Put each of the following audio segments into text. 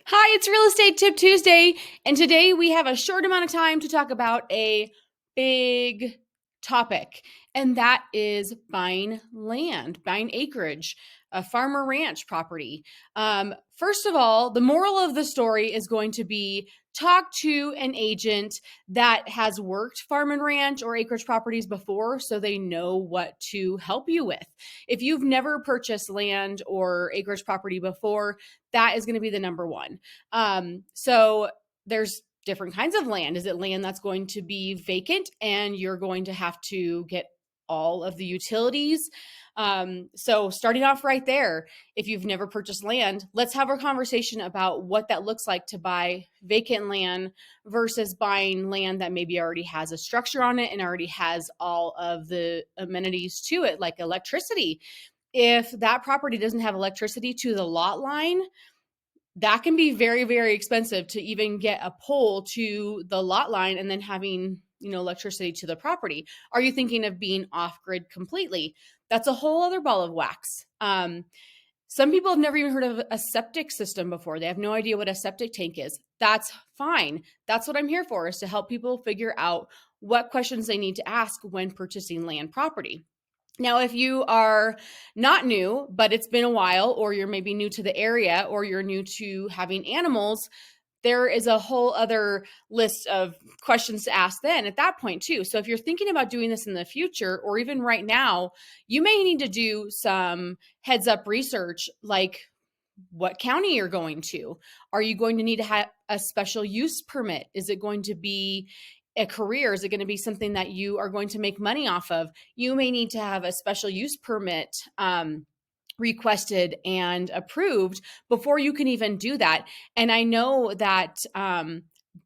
Hi, it's Real Estate Tip Tuesday, and today we have a short amount of time to talk about a big topic, and that is buying land, buying acreage, a farm or ranch property. First of all, the moral of the story is going to be talk to an agent that has worked farm and ranch or acreage properties before so they know what to help you with. If you've never purchased land or acreage property before, that is going to be the number one. So there's different kinds of land. Is it land that's going to be vacant and you're going to have to get all of the utilities? So starting off right there, if you've never purchased land, let's have a conversation about what that looks like to buy vacant land versus buying land that maybe already has a structure on it and already has all of the amenities to it, like electricity. If that property doesn't have electricity to the lot line, that can be very, very expensive to even get a pole to the lot line and then having, electricity to the property. Are you thinking of being off grid completely? That's a whole other ball of wax. Some people have never even heard of a septic system before. They have no idea what a septic tank is. That's fine. That's what I'm here for, is to help people figure out what questions they need to ask when purchasing land property. Now, if you are not new, but it's been a while, or you're maybe new to the area, or you're new to having animals, there is a whole other list of questions to ask then at that point too. So if you're thinking about doing this in the future, or even right now, you may need to do some heads up research, like what county you're going to. Are you going to need to have a special use permit? Is it going to be a career? Is it going to be something that you are going to make money off of? You may need to have a special use permit requested and approved before you can even do that. And I know that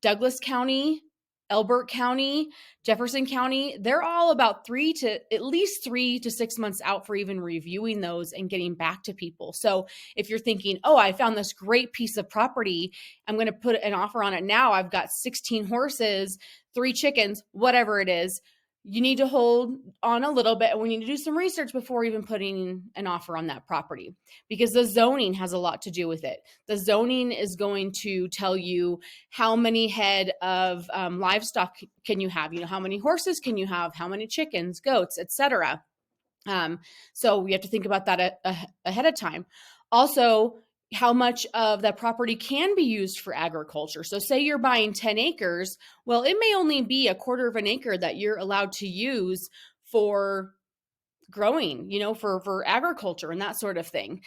Douglas County, Elbert County, Jefferson County, they're all about at least 3 to 6 months out for even reviewing those and getting back to people. So if you're thinking, oh, I found this great piece of property, I'm going to put an offer on it now. I've got 16 horses, 3 chickens, whatever it is. You need to hold on a little bit, and we need to do some research before even putting an offer on that property, because the zoning has a lot to do with it. The zoning is going to tell you how many head of livestock can you have, how many horses can you have, how many chickens, goats, etc. So we have to think about that ahead of time. Also, how much of that property can be used for agriculture. So say you're buying 10 acres, well, it may only be a quarter of an acre that you're allowed to use for growing, for agriculture and that sort of thing.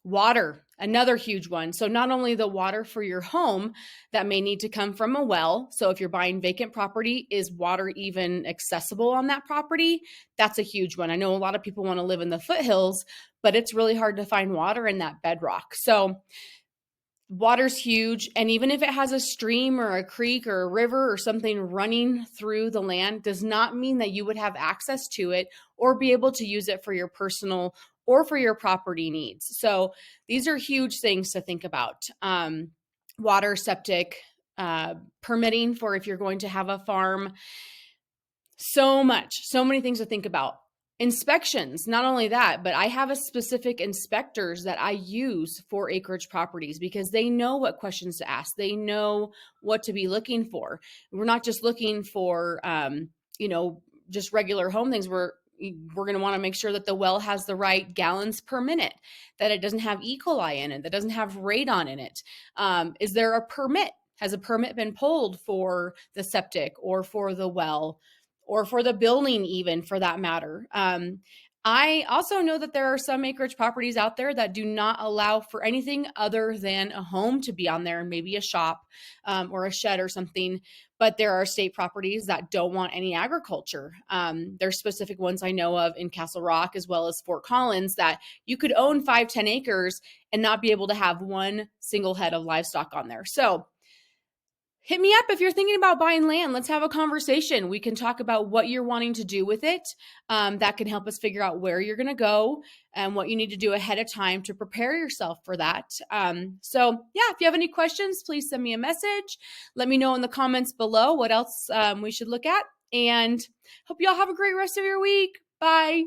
Water, another huge one. So not only the water for your home that may need to come from a well. So if you're buying vacant property, is water even accessible on that property? That's a huge one. I know a lot of people want to live in the foothills, but it's really hard to find water in that bedrock. So water's huge. And even if it has a stream or a creek or a river or something running through the land, does not mean that you would have access to it or be able to use it for your personal or for your property needs. So these are huge things to think about. Water, septic, permitting for if you're going to have a farm. So many things to think about. Inspections, not only that, but I have a specific inspectors that I use for acreage properties because they know what questions to ask. They know what to be looking for. We're not just looking for, just regular home things. We're going to want to make sure that the well has the right gallons per minute, that it doesn't have E. coli in it, that doesn't have radon in it. Is there a permit? Has a permit been pulled for the septic or for the well? Or for the building, even, for that matter. I also know that there are some acreage properties out there that do not allow for anything other than a home to be on there, maybe a shop or a shed or something. But there are state properties that don't want any agriculture. There's specific ones I know of in Castle Rock as well as Fort Collins that you could own 5-10 acres and not be able to have one single head of livestock on there. So hit me up if you're thinking about buying land. Let's have a conversation. We can talk about what you're wanting to do with it. That can help us figure out where you're going to go and what you need to do ahead of time to prepare yourself for that. If you have any questions, please send me a message. Let me know in the comments below what else we should look at. And hope you all have a great rest of your week. Bye.